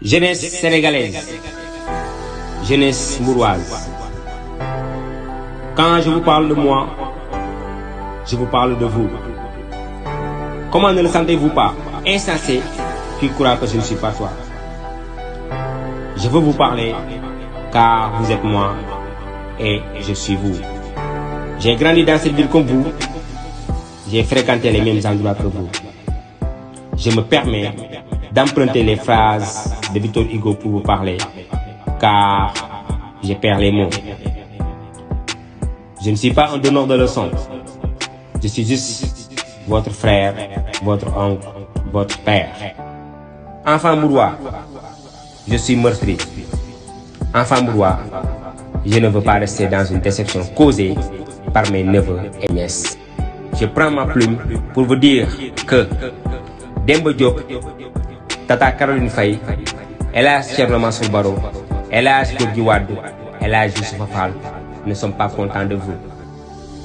Jeunesse sénégalaise, jeunesse mouroise. Quand je vous parle de moi, je vous parle de vous. Comment ne le sentez-vous pas? Insensé qui croit que je ne suis pas toi. Je veux vous parler car vous êtes moi et je suis vous. J'ai grandi dans cette ville comme vous. J'ai fréquenté les mêmes endroits que vous. Je me permets d'emprunter les phrases de Victor Hugo pour vous parler, car je perds les mots. Je ne suis pas un donneur de leçons. Je suis juste votre frère, votre oncle, votre père. Enfant mourois, je suis meurtri. Enfant mourois, je ne veux pas rester dans une déception causée par mes neveux et nièces. Je prends ma plume pour vous dire que Demba Diop, Tata Caroline Faye, El Hadj Thierno Mansour Baro, El Hadj Gorgui Wade, El Hadj Youssoupha Fall ne sommes pas contents de vous.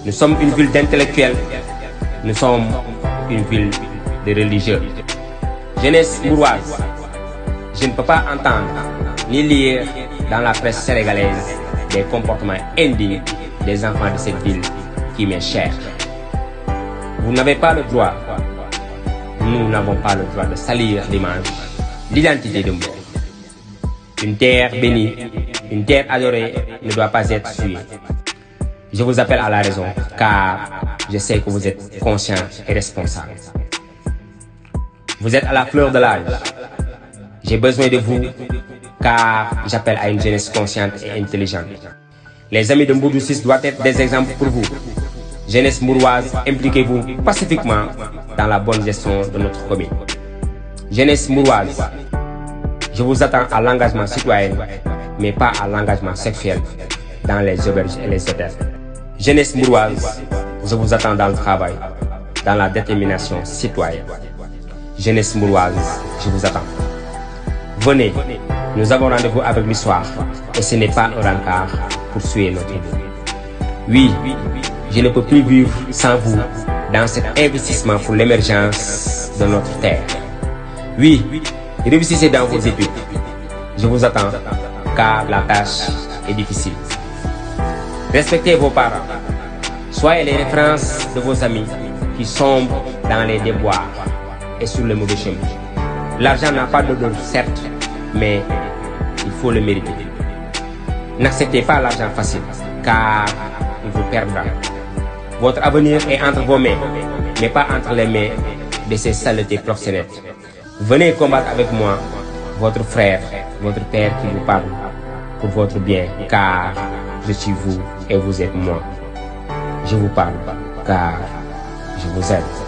Nous sommes une ville d'intellectuels, nous sommes une ville de religieux. Jeunesse mouroise, je ne peux pas entendre ni lire dans la presse sénégalaise des comportements indignes des enfants de cette ville qui m'est chère. Vous n'avez pas le droit, nous n'avons pas le droit de salir l'image, l'identité de Mbour. Une terre bénie, une terre adorée ne doit pas être tuée. Je vous appelle à la raison car je sais que vous êtes conscient et responsable. Vous êtes à la fleur de l'âge. J'ai besoin de vous car j'appelle à une jeunesse consciente et intelligente. Les amis de Mbour 6 doivent être des exemples pour vous. Jeunesse mouroise, impliquez-vous pacifiquement dans la bonne gestion de notre commune. Jeunesse mouroise, je vous attends à l'engagement citoyen, mais pas à l'engagement sexuel dans les auberges et les hôtels. Jeunesse mouroise, je vous attends dans le travail, dans la détermination citoyenne. Jeunesse mouroise, je vous attends. Venez, nous avons rendez-vous avec l'histoire et ce n'est pas un rencard pour suivre notre vie. Oui, je ne peux plus vivre sans vous dans cet investissement pour l'émergence de notre terre. Oui, réussissez dans vos études. Je vous attends car la tâche est difficile. Respectez vos parents. Soyez les références de vos amis qui sombrent dans les déboires et sur le mauvais chemin. L'argent n'a pas d'odeur, certes, mais il faut le mériter. N'acceptez pas l'argent facile car il vous perdra. Votre avenir est entre vos mains, mais pas entre les mains de ces saletés proxénètes. Venez combattre avec moi, votre frère, votre père qui vous parle, pour votre bien, car je suis vous et vous êtes moi. Je vous parle, car je vous aime.